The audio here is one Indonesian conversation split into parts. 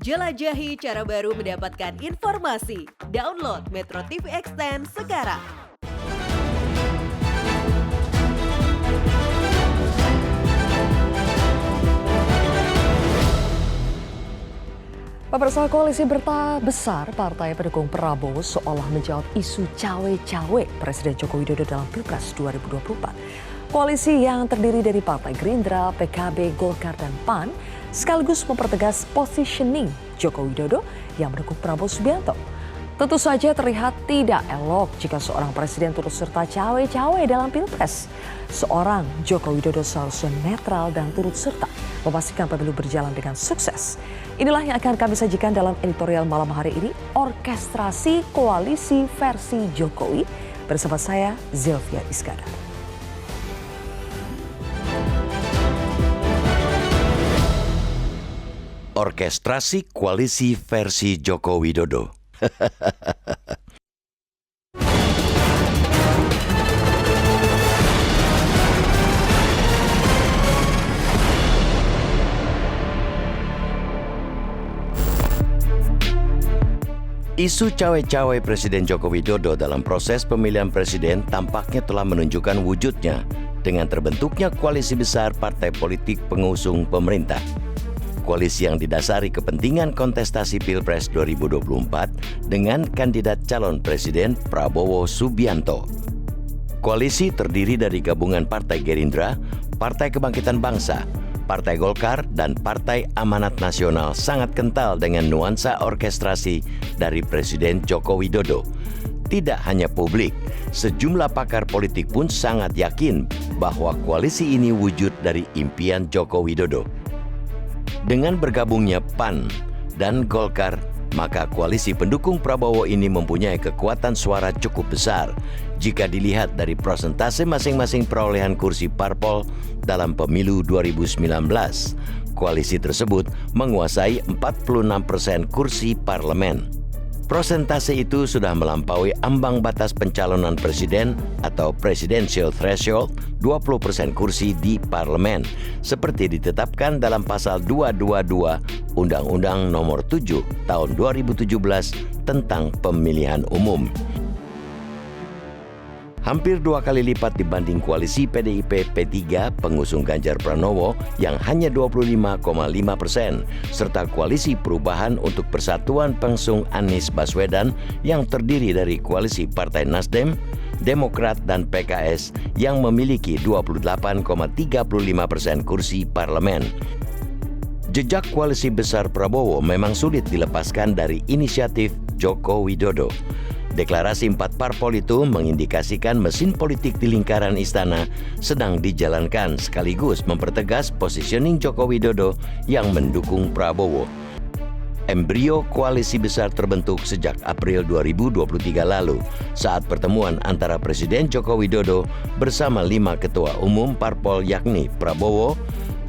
Jelajahi cara baru mendapatkan informasi. Download Metro TV Extend sekarang. Pemirsa, koalisi berita besar partai pendukung Prabowo seolah menjawab isu cawe-cawe Presiden Joko Widodo dalam Pilpres 2024. Koalisi yang terdiri dari Partai Gerindra, PKB, Golkar, dan PAN sekaligus mempertegas positioning Joko Widodo yang mendukung Prabowo Subianto. Tentu saja terlihat tidak elok jika seorang presiden turut serta cawe-cawe dalam Pilpres. Seorang Joko Widodo seharusnya netral dan turut serta memastikan pemilu berjalan dengan sukses. Inilah yang akan kami sajikan dalam editorial malam hari ini, orkestrasi koalisi versi Jokowi, bersama saya Zilvia Iskandar. Orkestrasi koalisi versi Joko Widodo. Isu cawe-cawe Presiden Joko Widodo dalam proses pemilihan presiden tampaknya telah menunjukkan wujudnya dengan terbentuknya koalisi besar partai politik pengusung pemerintah. Koalisi yang didasari kepentingan kontestasi Pilpres 2024 dengan kandidat calon presiden Prabowo Subianto. Koalisi terdiri dari gabungan Partai Gerindra, Partai Kebangkitan Bangsa, Partai Golkar, dan Partai Amanat Nasional sangat kental dengan nuansa orkestrasi dari Presiden Joko Widodo. Tidak hanya publik, sejumlah pakar politik pun sangat yakin bahwa koalisi ini wujud dari impian Joko Widodo. Dengan bergabungnya PAN dan Golkar, maka koalisi pendukung Prabowo ini mempunyai kekuatan suara cukup besar jika dilihat dari persentase masing-masing perolehan kursi parpol dalam pemilu 2019. Koalisi tersebut menguasai 46% kursi parlemen. Persentase itu sudah melampaui ambang batas pencalonan presiden atau presidential threshold 20% kursi di parlemen seperti ditetapkan dalam pasal 222 Undang-Undang Nomor 7 Tahun 2017 tentang Pemilihan Umum. Hampir 2 kali lipat dibanding koalisi PDIP P3 pengusung Ganjar Pranowo yang hanya 25,5%, serta koalisi Perubahan untuk Persatuan pengusung Anies Baswedan yang terdiri dari koalisi Partai Nasdem, Demokrat, dan PKS yang memiliki 28,35% kursi parlemen. Jejak koalisi besar Prabowo memang sulit dilepaskan dari inisiatif Joko Widodo. Deklarasi 4 parpol itu mengindikasikan mesin politik di lingkaran istana sedang dijalankan sekaligus mempertegas positioning Joko Widodo yang mendukung Prabowo. Embrio koalisi besar terbentuk sejak April 2023 lalu saat pertemuan antara Presiden Joko Widodo bersama 5 ketua umum parpol yakni Prabowo,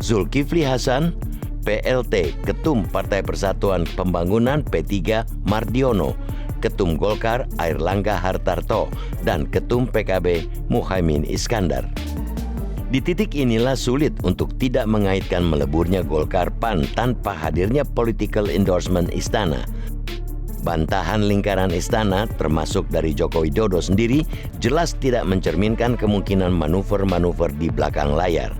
Zulkifli Hasan, PLT Ketum Partai Persatuan Pembangunan P3 Mardiono, Ketum Golkar Airlangga Hartarto, dan Ketum PKB Muhaimin Iskandar. Di titik inilah sulit untuk tidak mengaitkan meleburnya Golkar PAN tanpa hadirnya political endorsement istana. Bantahan lingkaran istana termasuk dari Joko Widodo sendiri jelas tidak mencerminkan kemungkinan manuver-manuver di belakang layar.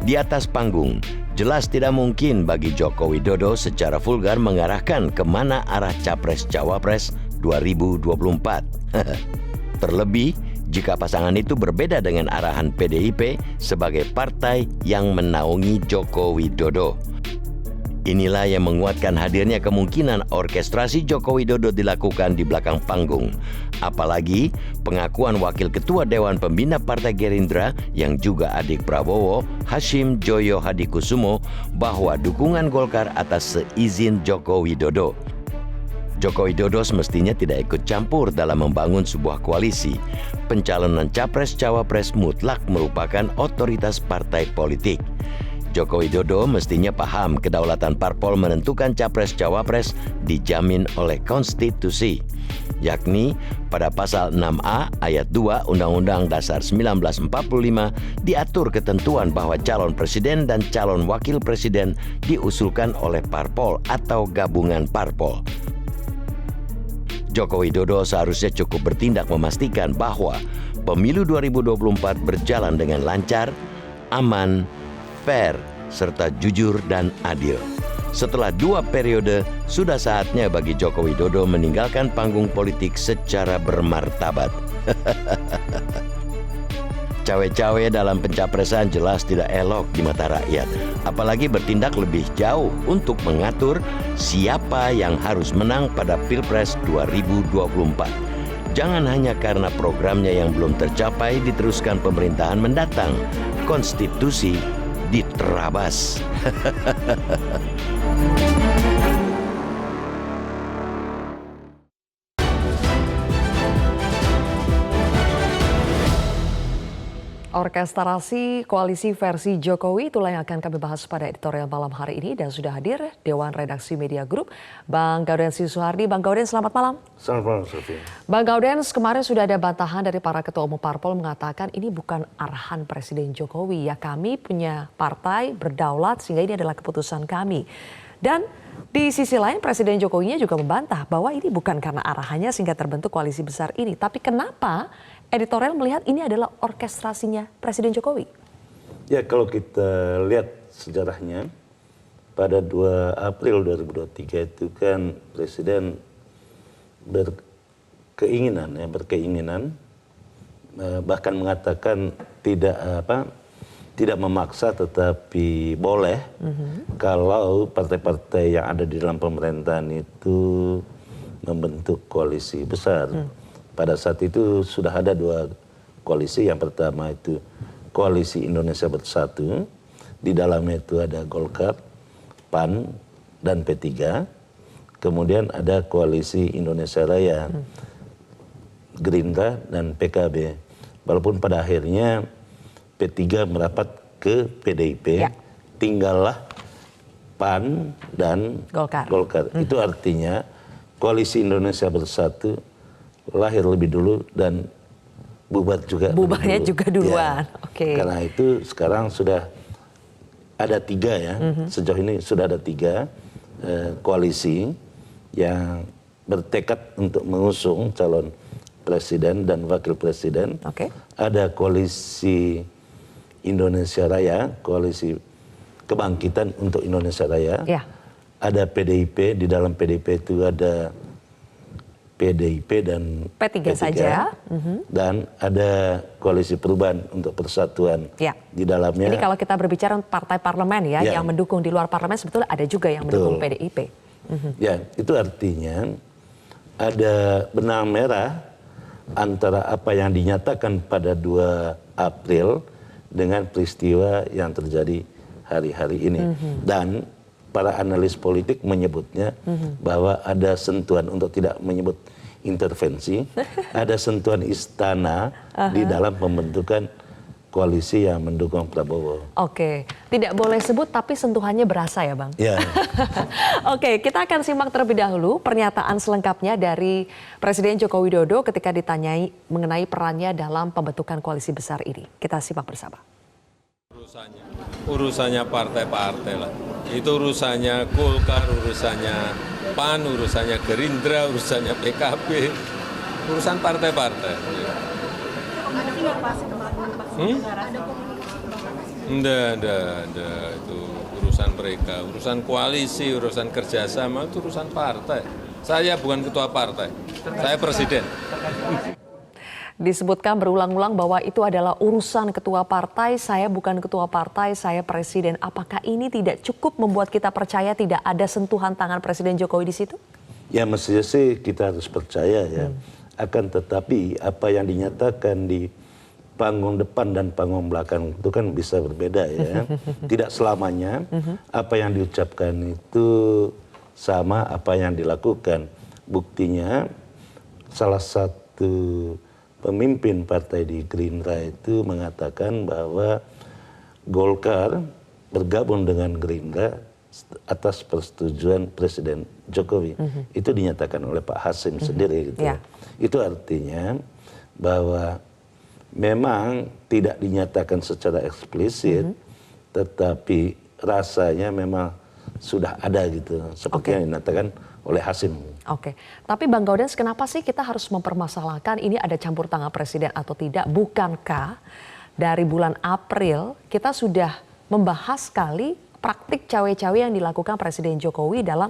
Di atas panggung, jelas tidak mungkin bagi Joko Widodo secara vulgar mengarahkan kemana arah Capres-Cawapres 2024. Terlebih, jika pasangan itu berbeda dengan arahan PDIP sebagai partai yang menaungi Joko Widodo. Inilah yang menguatkan hadirnya kemungkinan orkestrasi Joko Widodo dilakukan di belakang panggung. Apalagi pengakuan Wakil Ketua Dewan Pembina Partai Gerindra yang juga adik Prabowo, Hashim Joyo Hadikusumo, bahwa dukungan Golkar atas seizin Joko Widodo. Joko Widodo semestinya tidak ikut campur dalam membangun sebuah koalisi. Pencalonan Capres-Cawapres mutlak merupakan otoritas partai politik. Joko Widodo mestinya paham kedaulatan parpol menentukan capres-cawapres dijamin oleh konstitusi, yakni pada pasal 6A ayat 2 Undang-Undang Dasar 1945 diatur ketentuan bahwa calon presiden dan calon wakil presiden diusulkan oleh parpol atau gabungan parpol. Joko Widodo seharusnya cukup bertindak memastikan bahwa pemilu 2024 berjalan dengan lancar, aman, fair, serta jujur dan adil. Setelah 2 periode, sudah saatnya bagi Joko Widodo meninggalkan panggung politik secara bermartabat. Cawe-cawe dalam pencapresan jelas tidak elok di mata rakyat, apalagi bertindak lebih jauh untuk mengatur siapa yang harus menang pada Pilpres 2024. Jangan hanya karena programnya yang belum tercapai diteruskan pemerintahan mendatang. Konstitusi diterabas. Orkestrasi koalisi versi Jokowi itulah yang akan kami bahas pada editorial malam hari ini dan sudah hadir Dewan Redaksi Media Group, Bang Gaudens Suhardi. Bang Gaudens, selamat malam. Selamat malam, Sophie. Bang Gaudens, kemarin sudah ada bantahan dari para ketua umum parpol mengatakan ini bukan arahan Presiden Jokowi. Ya, kami punya partai berdaulat sehingga ini adalah keputusan kami. Dan di sisi lain Presiden Jokowinya juga membantah bahwa ini bukan karena arahannya sehingga terbentuk koalisi besar ini. Tapi kenapa editorial melihat ini adalah orkestrasinya Presiden Jokowi? Ya, kalau kita lihat sejarahnya, pada 2 April 2023 itu kan Presiden berkeinginan, bahkan mengatakan tidak memaksa tetapi boleh kalau partai-partai yang ada di dalam pemerintahan itu membentuk koalisi besar. Pada saat itu sudah ada 2 koalisi. Yang pertama itu Koalisi Indonesia Bersatu. Di dalamnya itu ada Golkar, PAN, dan P3. Kemudian ada Koalisi Indonesia Raya, Gerindra, dan PKB. Walaupun pada akhirnya P3 merapat ke PDIP, tinggallah PAN dan Golkar. Itu artinya Koalisi Indonesia Bersatu lahir lebih dulu dan bubar juga. Bubarnya juga duluan. Ya. Oke. Karena itu sekarang sudah ada 3 ya. Sejauh ini sudah ada 3 koalisi yang bertekad untuk mengusung calon presiden dan wakil presiden. Ada Koalisi Indonesia Raya, Koalisi Kebangkitan untuk Indonesia Raya. Ada PDIP, di dalam PDIP itu ada PDIP dan P3 saja. Dan ada Koalisi Perubahan untuk Persatuan di dalamnya. Ini kalau kita berbicara partai parlemen yang mendukung di luar parlemen sebetulnya ada juga yang mendukung PDIP. Ya, itu artinya ada benang merah antara apa yang dinyatakan pada 2 April dengan peristiwa yang terjadi hari-hari ini. Dan para analis politik menyebutnya bahwa ada sentuhan, untuk tidak menyebut intervensi, ada sentuhan istana di dalam pembentukan koalisi yang mendukung Prabowo. Oke, tidak boleh sebut tapi sentuhannya berasa ya, Bang? Ya. Oke, kita akan simak terlebih dahulu pernyataan selengkapnya dari Presiden Joko Widodo ketika ditanyai mengenai perannya dalam pembentukan koalisi besar ini. Kita simak bersama. Urusannya partai-partai lah. Itu urusannya Golkar, urusannya PAN, urusannya Gerindra, urusannya PKB, urusan partai-partai. Enggak, itu urusan mereka, urusan koalisi, urusan kerjasama, itu urusan partai. Saya bukan ketua partai, saya presiden. Disebutkan berulang-ulang bahwa itu adalah urusan ketua partai, saya bukan ketua partai, saya presiden. Apakah ini tidak cukup membuat kita percaya tidak ada sentuhan tangan Presiden Jokowi di situ? Ya, mestinya sih kita harus percaya ya. Akan tetapi apa yang dinyatakan di panggung depan dan panggung belakang itu kan bisa berbeda ya. Tidak selamanya apa yang diucapkan itu sama apa yang dilakukan. Buktinya salah satu pemimpin partai di Gerindra itu mengatakan bahwa Golkar bergabung dengan Gerindra atas persetujuan Presiden Jokowi. Itu dinyatakan oleh Pak Hasim sendiri gitu. Ya. Itu artinya bahwa memang tidak dinyatakan secara eksplisit, tetapi rasanya memang sudah ada gitu, seperti yang dinyatakan oleh Hasim. Oke, tapi Bang Gaudens, kenapa sih kita harus mempermasalahkan ini ada campur tangan presiden atau tidak? Bukankah dari bulan April kita sudah membahas sekali praktik cawe-cawe yang dilakukan Presiden Jokowi dalam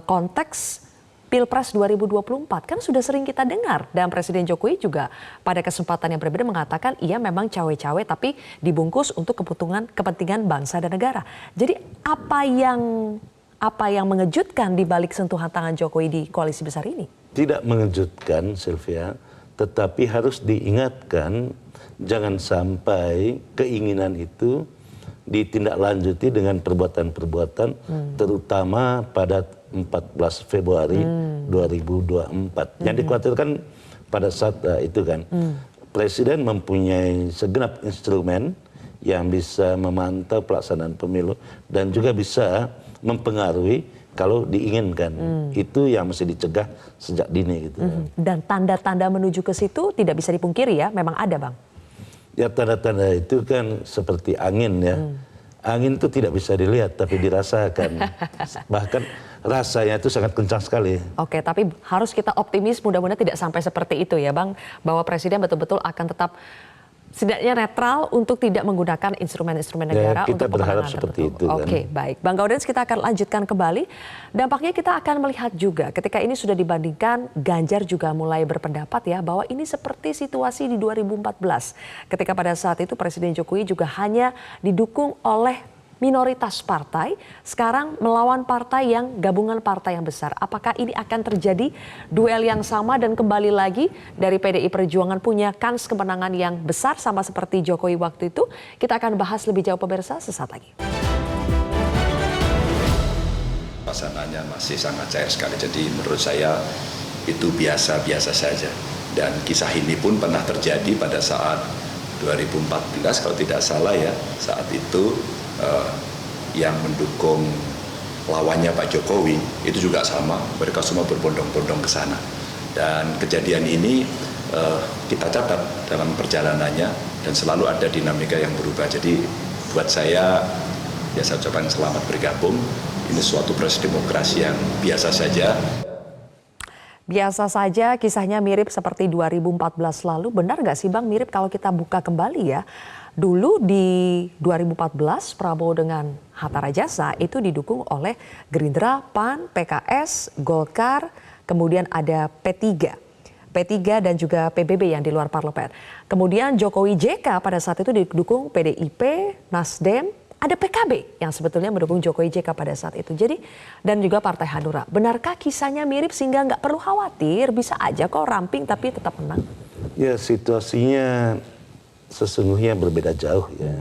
konteks Pilpres 2024? Kan sudah sering kita dengar, dan Presiden Jokowi juga pada kesempatan yang berbeda mengatakan ia memang cawe-cawe tapi dibungkus untuk kepentingan bangsa dan negara. Jadi apa yang mengejutkan di balik sentuhan tangan Jokowi di koalisi besar ini? Tidak mengejutkan, Sylvia, tetapi harus diingatkan jangan sampai keinginan itu ditindaklanjuti dengan perbuatan-perbuatan terutama pada 14 Februari 2024. Yang dikhawatirkan pada saat itu kan Presiden mempunyai segenap instrumen yang bisa memantau pelaksanaan pemilu dan juga bisa mempengaruhi kalau diinginkan. Itu yang mesti dicegah sejak dini gitu. Dan tanda-tanda menuju ke situ tidak bisa dipungkiri ya, memang ada Bang. Ya tanda-tanda itu kan seperti angin ya. Angin itu tidak bisa dilihat tapi dirasakan. Bahkan rasanya itu sangat kencang sekali. Oke, tapi harus kita optimis, mudah-mudahan tidak sampai seperti itu ya Bang. Bahwa Presiden betul-betul akan tetap setidaknya netral untuk tidak menggunakan instrumen-instrumen negara kita untuk berharap pemenangan seperti tertentu. itu kan. Oke, baik. Bang Gaudens, kita akan lanjutkan kembali. Dampaknya kita akan melihat juga ketika ini sudah dibandingkan, Ganjar juga mulai berpendapat ya bahwa ini seperti situasi di 2014. Ketika pada saat itu Presiden Jokowi juga hanya didukung oleh minoritas partai, sekarang melawan partai yang gabungan partai yang besar. Apakah ini akan terjadi duel yang sama dan kembali lagi dari PDI Perjuangan punya kans kemenangan yang besar sama seperti Jokowi waktu itu? Kita akan bahas lebih jauh pemirsa sesaat lagi. Pasangannya masih sangat cair sekali, jadi menurut saya itu biasa-biasa saja. Dan kisah ini pun pernah terjadi pada saat 2014 kalau tidak salah ya, saat itu yang mendukung lawannya Pak Jokowi itu juga sama, mereka semua berbondong-bondong ke sana. Dan kejadian ini kita catat dalam perjalanannya dan selalu ada dinamika yang berubah. Jadi buat saya, ya saya ucapkan selamat bergabung. Ini suatu proses demokrasi yang biasa saja. Biasa saja, kisahnya mirip seperti 2014 lalu. Benar nggak sih Bang, mirip kalau kita buka kembali ya? Dulu di 2014 Prabowo dengan Hatta Rajasa itu didukung oleh Gerindra, PAN, PKS, Golkar, kemudian ada P3 dan juga PBB yang di luar parlemen. Kemudian Jokowi JK pada saat itu didukung PDIP, Nasdem, ada PKB yang sebetulnya mendukung Jokowi JK pada saat itu. Jadi dan juga Partai Hanura. Benarkah kisahnya mirip sehingga nggak perlu khawatir, bisa aja kok ramping tapi tetap menang? Ya situasinya sesungguhnya berbeda jauh ya.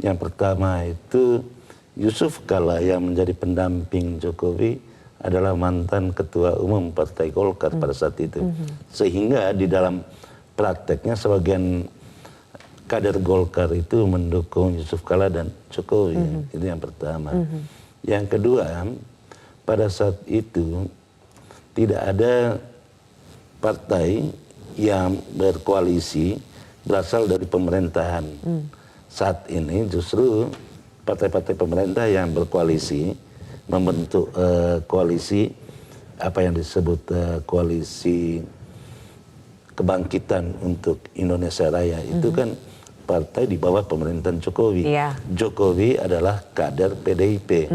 Yang pertama itu Yusuf Kalla yang menjadi pendamping Jokowi adalah mantan ketua umum Partai Golkar pada saat itu. Sehingga di dalam prakteknya sebagian kader Golkar itu mendukung Yusuf Kalla dan Jokowi. Itu yang pertama. Yang kedua, pada saat itu tidak ada partai yang berkoalisi berasal dari pemerintahan. Saat ini justru partai-partai pemerintah yang berkoalisi membentuk koalisi apa yang disebut koalisi kebangkitan untuk Indonesia Raya. Itu kan partai di bawah pemerintahan Jokowi. Jokowi adalah kader PDIP.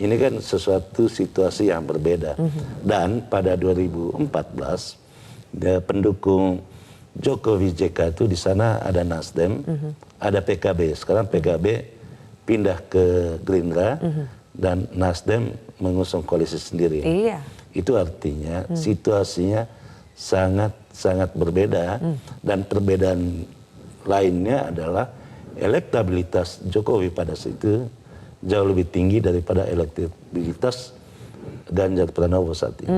Ini kan sesuatu situasi yang berbeda. Dan pada 2014 pendukung Jokowi JK itu di sana ada Nasdem, ada PKB. Sekarang PKB pindah ke Gerindra dan Nasdem mengusung koalisi sendiri. Itu artinya situasinya sangat berbeda dan perbedaan lainnya adalah elektabilitas Jokowi pada saat itu jauh lebih tinggi daripada elektabilitas Ganjar Pranowo saat ini.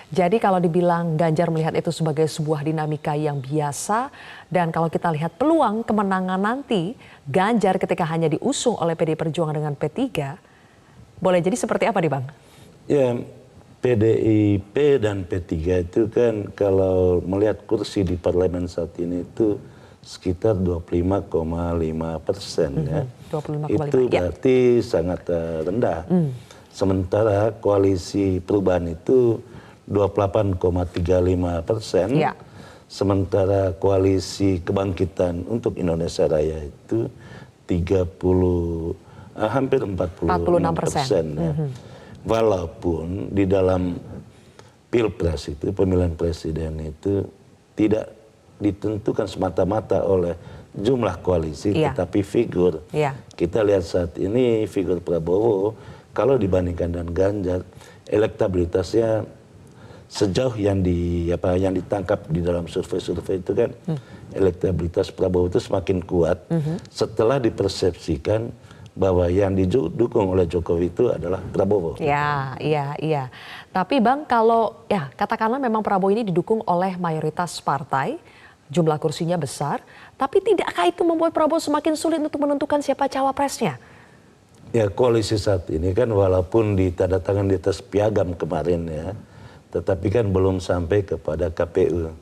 Jadi kalau dibilang Ganjar melihat itu sebagai sebuah dinamika yang biasa, dan kalau kita lihat peluang kemenangan nanti Ganjar ketika hanya diusung oleh PDI Perjuangan dengan P3, boleh jadi seperti apa nih Bang? Ya, PDIP dan P3 itu kan kalau melihat kursi di parlemen saat ini itu sekitar 25,5% ya. 25,5, itu berarti sangat rendah. Sementara koalisi perubahan itu 28,35%. Ya. Sementara koalisi kebangkitan untuk Indonesia Raya itu hampir 46%. Ya. Walaupun di dalam pilpres itu, pemilihan presiden itu tidak ditentukan semata-mata oleh jumlah koalisi, tetapi figur. Kita lihat saat ini figur Prabowo, kalau dibandingkan dengan Ganjar, elektabilitasnya sejauh yang ditangkap di dalam survei-survei itu kan, elektabilitas Prabowo itu semakin kuat setelah dipersepsikan bahwa yang didukung oleh Jokowi itu adalah Prabowo. Iya. Tapi Bang, kalau katakanlah memang Prabowo ini didukung oleh mayoritas partai, jumlah kursinya besar, tapi tidakkah itu membuat Prabowo semakin sulit untuk menentukan siapa cawapresnya? Ya, koalisi saat ini kan walaupun ditandatangan di atas piagam kemarin ya, tetapi kan belum sampai kepada KPU.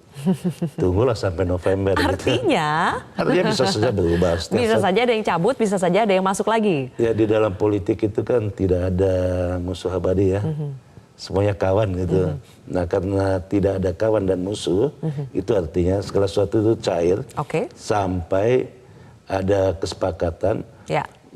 Tunggulah sampai November. Artinya? Artinya bisa saja berubah. Bisa saja ada yang cabut, bisa saja ada yang masuk lagi. Ya, di dalam politik itu kan tidak ada musuh abadi ya. Semuanya kawan gitu. Nah, karena tidak ada kawan dan musuh, itu artinya segala sesuatu itu cair sampai ada kesepakatan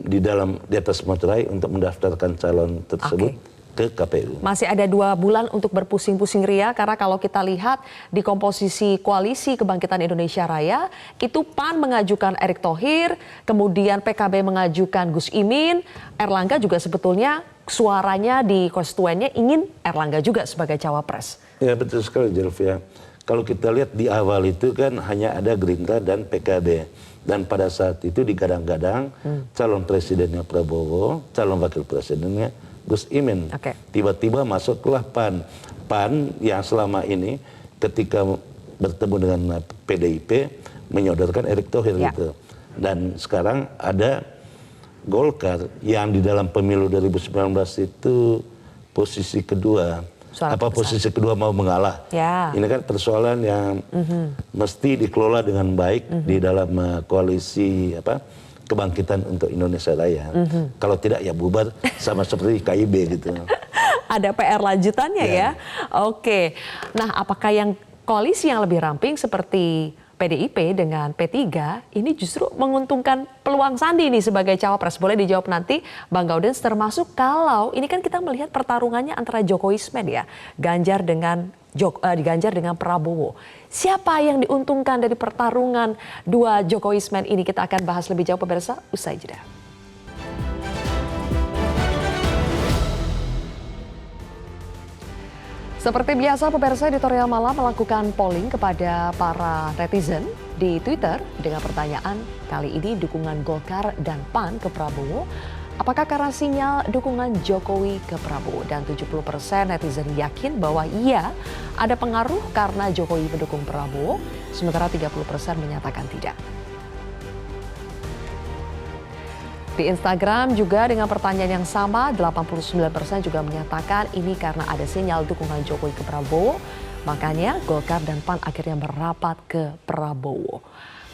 di atas materai untuk mendaftarkan calon tersebut ke KPU. Masih ada 2 bulan untuk berpusing-pusing ria, karena kalau kita lihat di komposisi koalisi Kebangkitan Indonesia Raya, itu PAN mengajukan Erick Thohir, kemudian PKB mengajukan Gus Imin, Erlangga juga sebetulnya suaranya di konstituennya ingin Erlangga juga sebagai cawapres. Ya, betul sekali Jelvia. Kalau kita lihat di awal itu kan hanya ada Gerindra dan PKB. Dan pada saat itu digadang-gadang calon presidennya Prabowo, calon wakil presidennya Gus Imin. Tiba-tiba masuklah PAN. PAN yang selama ini ketika bertemu dengan PDIP menyodorkan Erick Thohir gitu. Dan sekarang ada Golkar yang di dalam pemilu 2019 itu posisi kedua. Posisi kedua mau mengalah. Ini kan persoalan yang mesti dikelola dengan baik di dalam koalisi Kebangkitan untuk Indonesia Raya. Kalau tidak ya bubar sama seperti KIB gitu. Ada PR lanjutannya ya. Oke. Nah, apakah yang koalisi yang lebih ramping seperti PDIP dengan P3 ini justru menguntungkan peluang Sandi nih sebagai cawapres? Boleh dijawab nanti Bang Gaudens, termasuk kalau ini kan kita melihat pertarungannya antara Jokowismen ya, Ganjar dengan Prabowo. Siapa yang diuntungkan dari pertarungan 2 Jokowismen ini? Kita akan bahas lebih jauh pemirsa usai jeda. Seperti biasa, pemirsa, editorial malam melakukan polling kepada para netizen di Twitter dengan pertanyaan kali ini dukungan Golkar dan PAN ke Prabowo. Apakah karena sinyal dukungan Jokowi ke Prabowo? Dan 70% netizen yakin bahwa iya, ada pengaruh karena Jokowi mendukung Prabowo, sementara 30% menyatakan tidak. Di Instagram juga dengan pertanyaan yang sama, 89% juga menyatakan ini karena ada sinyal dukungan Jokowi ke Prabowo. Makanya Golkar dan PAN akhirnya merapat ke Prabowo.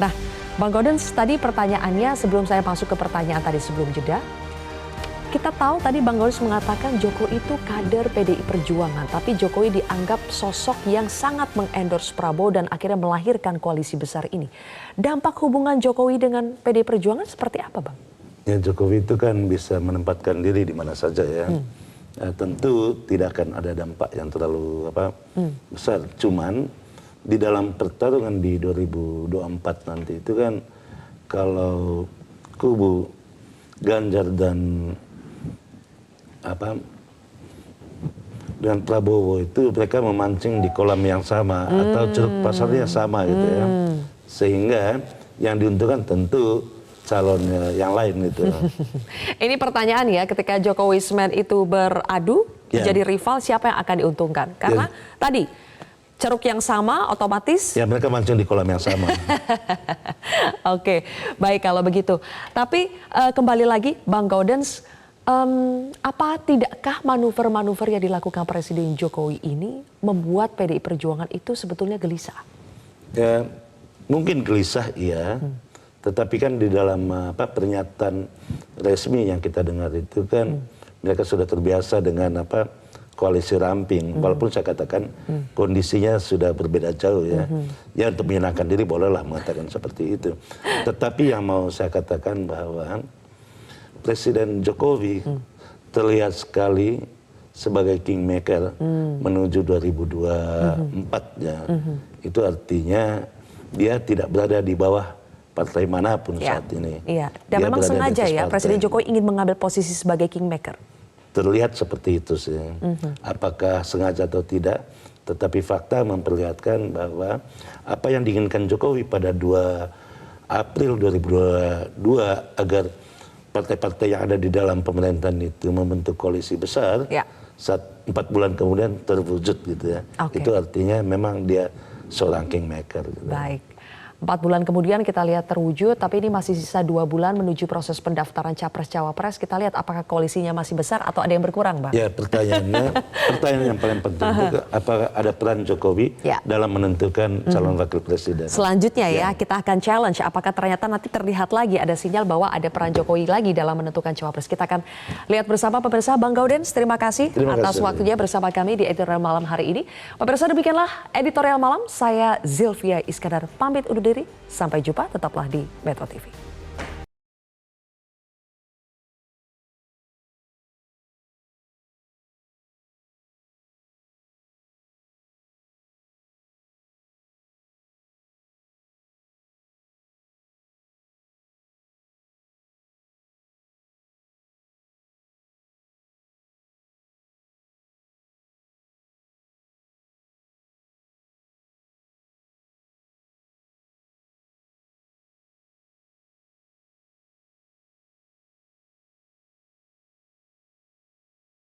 Nah, Bang Gaudens, tadi pertanyaannya sebelum saya masuk ke pertanyaan tadi sebelum jeda. Kita tahu tadi Bang Gaudens mengatakan Jokowi itu kader PDI Perjuangan. Tapi Jokowi dianggap sosok yang sangat mengendorse Prabowo dan akhirnya melahirkan koalisi besar ini. Dampak hubungan Jokowi dengan PDI Perjuangan seperti apa, Bang? Ya, Jokowi itu kan bisa menempatkan diri di mana saja ya. Tentu tidak akan ada dampak yang terlalu besar. Cuman di dalam pertarungan di 2024 nanti itu kan kalau kubu Ganjar dan Prabowo itu mereka memancing di kolam yang sama atau ceruk pasarnya sama gitu ya. Sehingga yang diuntungkan tentu calon yang lain gitu. Ini pertanyaan ya, ketika Jokowi Semen itu beradu, Ya. jadi rival, siapa yang akan diuntungkan? Karena tadi, ceruk yang sama otomatis. Ya mereka mancing di kolam yang sama. Oke, baik kalau begitu. Tapi kembali lagi, Bang Gaudens, apa tidakkah manuver-manuver yang dilakukan Presiden Jokowi ini membuat PDI Perjuangan itu sebetulnya gelisah? Ya, mungkin gelisah iya, tetapi kan di dalam pernyataan resmi yang kita dengar itu kan mereka sudah terbiasa dengan koalisi ramping. Walaupun saya katakan kondisinya sudah berbeda jauh ya. Ya untuk menyenangkan diri bolehlah mengatakan seperti itu. Tetapi yang mau saya katakan bahwa Presiden Jokowi terlihat sekali sebagai kingmaker menuju 2024 ya. Itu artinya dia tidak berada di bawah partai manapun saat ini. Iya, dan Dia memang berada di sengaja atas ya partai. Presiden Jokowi ingin mengambil posisi sebagai kingmaker. Terlihat seperti itu sih. Apakah sengaja atau tidak, tetapi fakta memperlihatkan bahwa apa yang diinginkan Jokowi pada 2 April 2022 agar partai-partai yang ada di dalam pemerintahan itu membentuk koalisi besar, saat 4 bulan kemudian terwujud gitu ya. Itu artinya memang dia seorang kingmaker. Gitu. Baik. 4 bulan kemudian kita lihat terwujud, tapi ini masih sisa 2 bulan menuju proses pendaftaran Capres-Cawapres. Kita lihat apakah koalisinya masih besar atau ada yang berkurang, Bang? Ya, pertanyaan yang paling penting juga, apakah ada peran Jokowi dalam menentukan calon wakil presiden. Selanjutnya ya, kita akan challenge apakah ternyata nanti terlihat lagi ada sinyal bahwa ada peran Jokowi lagi dalam menentukan Cawapres. Kita akan lihat bersama pemirsa. Bang Gaudens, terima kasih atas waktunya bersama kami di Editorial Malam hari ini. Pemirsa, demikianlah Editorial Malam. Saya Zilvia Iskandar pamit undur diri. Sampai jumpa, tetaplah di Metro TV.